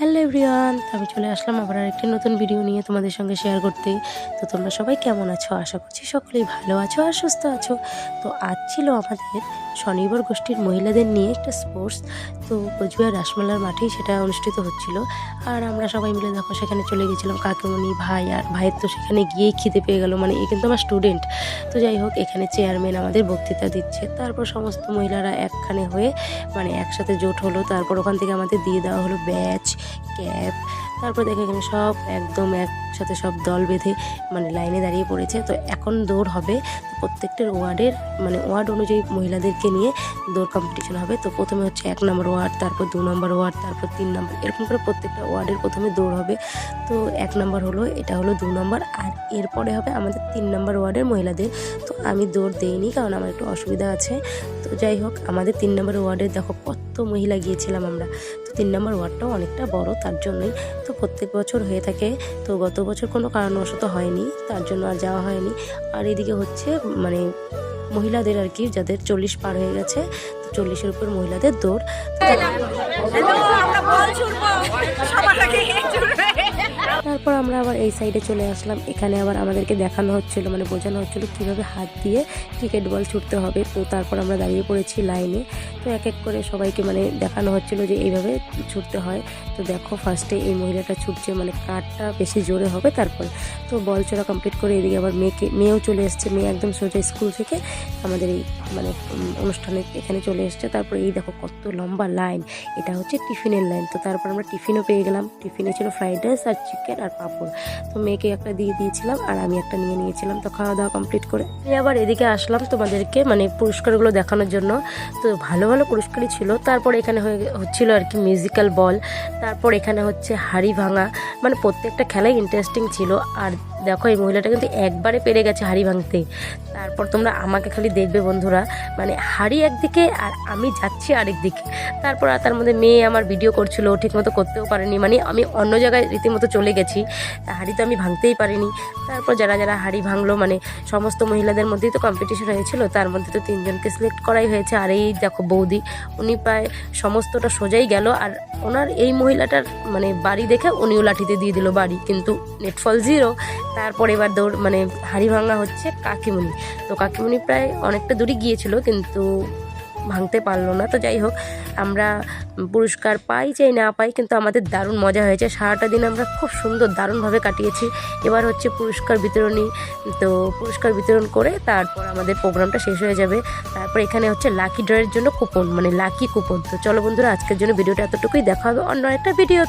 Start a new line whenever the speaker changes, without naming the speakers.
Hello everyone, আমি চলে আসলাম আবার আরেকটি নতুন ভিডিও নিয়ে তোমাদের সঙ্গে শেয়ার করতে। তো তোমরা সবাই কেমন আছো? আশা করছি সকলেই ভালো আছো আর সুস্থ আছো। তো আজ ছিল আমাদের স্বনির্ভর গোষ্ঠীর মহিলাদের নিয়ে একটা স্পোর্টস। তো কোচবিহার রাসমেলার মাঠেই সেটা অনুষ্ঠিত হচ্ছিল। আর আমরা সবাই মিলে দেখো সেখানে চলে গেছিলাম, কাকিমণি, ভাই। আর ভাইয়ের তো সেখানে গিয়েই খিদে পেয়ে গেল, মানে এ কিন্তু আমার স্টুডেন্ট। তো যাই হোক, এখানে চেয়ারম্যান আমাদের বক্তৃতা দিচ্ছে, তারপর সমস্ত মহিলারা একখানে হয়ে মানে একসাথে জোট হলো। তারপর ওখান থেকে আমাদের দিয়ে দেওয়া হলো ব্যাচ, ক্যাপ। তারপর দেখে এখানে সব একদম একসাথে সব দল বেঁধে মানে লাইনে দাঁড়িয়ে পড়েছে। তো এখন দৌড় হবে, তো প্রত্যেকটার ওয়ার্ডের মানে ওয়ার্ড অনুযায়ী মহিলাদেরকে নিয়ে দৌড় কম্পিটিশন হবে। তো প্রথমে হচ্ছে 1 নম্বর ওয়ার্ড, তারপর 2 নম্বর ওয়ার্ড, তারপর 3 নম্বর, এরকম করে প্রত্যেকটা ওয়ার্ডের প্রথমে দৌড় হবে। তো 1 নম্বর হলো, এটা হলো 2 নম্বর, আর এরপরে হবে আমাদের 3 নম্বর ওয়ার্ডের মহিলাদের। তো আমি দৌড় দেইনি, কারণ আমার একটু অসুবিধা আছে। তো যাই হোক, আমাদের 3 নম্বর ওয়ার্ডের দেখো কত মহিলা গিয়েছিলাম আমরা। তো 3 নম্বর ওয়ার্ডটাও অনেকটা বড়, তার জন্যই তো প্রত্যেক বছর হয়ে থাকে। তো গত বছর কোনো কারণবশত হয়নি, তার জন্য আর যাওয়া হয়নি। আর এদিকে হচ্ছে মানে মহিলাদের আর কি, যাদের 40 পার হয়ে গেছে, তো 40-এর উপর মহিলাদের দৌড়। তারপর আমরা আবার এই সাইডে চলে আসলাম। এখানে আবার আমাদেরকে দেখানো হচ্ছিল, মানে বোঝানো হচ্ছিল কীভাবে হাত দিয়ে ক্রিকেট বল ছুটতে হবে। তো তারপর আমরা দাঁড়িয়ে পড়েছি লাইনে। তো এক এক করে সবাইকে মানে দেখানো হচ্ছিল যে এইভাবে ছুটতে হয়। তো দেখো, ফার্স্টে এই মহিলাটা ছুটছে, মানে কারটা বেশি জোরে হবে। তারপর তো বল ছোড়া কমপ্লিট করে এদিকে আবার মেয়েও চলে এসছে। মেয়ে একদম সোজা স্কুল থেকে আমাদের এই মানে অনুষ্ঠানে এখানে চলে এসছে। তারপর এই দেখো কত লম্বা লাইন, এটা হচ্ছে টিফিনের লাইন। তো তারপর আমরা টিফিনও পেয়ে গেলাম। টিফিনে ছিল ফ্রাইড রাইস আর চিকেন আর পাঁপড়। তো মেয়েকে একটা দিয়ে দিয়েছিলাম আর আমি একটা নিয়ে নিয়েছিলাম। তো খাওয়া দাওয়া কমপ্লিট করে আমি আবার এদিকে আসলাম তোমাদেরকে মানে পুরস্কারগুলো দেখানোর জন্য। তো ভালো ভালো পুরস্কারই ছিল। তারপর এখানে হচ্ছিল আর কি মিউজিক্যাল বল। তারপর এখানে হচ্ছে হাড়ি ভাঙা, মানে প্রত্যেকটা খেলাই ইন্টারেস্টিং ছিল। আর দেখো, এই মহিলাটা কিন্তু একবারে পেরে গেছে হাড়ি ভাঙতে। তারপর তোমরা আমাকে খালি দেখবে বন্ধুরা, মানে হাড়ি একদিকে আর আমি যাচ্ছি আরেক দিকে। তারপর তার মধ্যে মেয়ে আমার ভিডিও করছিল, ঠিকমতো করতেও পারেনি, মানে আমি অন্য জায়গায় রীতিমতো চলে গেছি। হাড়ি তো আমি ভাঙতেই পারিনি। তারপর যারা যারা হাড়ি ভাঙলো, মানে সমস্ত মহিলাদের মধ্যেই তো কম্পিটিশন হয়েছিল, তার মধ্যে তো 3 জনকে সিলেক্ট করাই হয়েছে। আর এই দেখো বৌদি, উনি প্রায় সমস্তটা সোজাই গেল। আর ওনার এই মহিলাটার মানে বাড়ি দেখে উনিও লাঠিতে দিয়ে দিল বাড়ি, কিন্তু নেটফল 0। তারপর এবার দৌড় মানে হাড়ি ভাঙা হচ্ছে কাকিমণি। তো কাকিমণি প্রায় অনেকটা দূরে গিয়েছিল, কিন্তু ভাঙতে পারলো না। তো যাই হোক, আমরা পুরস্কার পাই চাই না পাই, কিন্তু আমাদের দারুণ মজা হয়েছে। সারাটা দিন আমরা খুব সুন্দর দারুণভাবে কাটিয়েছি। এবার হচ্ছে পুরস্কার বিতরণী। তো পুরস্কার বিতরণ করে তারপর আমাদের প্রোগ্রামটা শেষ হয়ে যাবে। তারপর এখানে হচ্ছে লাকি ড্রয়ের জন্য কুপন, মানে লাকি কুপন। তো চলো বন্ধুরা, আজকের জন্য ভিডিওটা এতটুকুই। দেখা হবে অন্য একটা ভিডিও।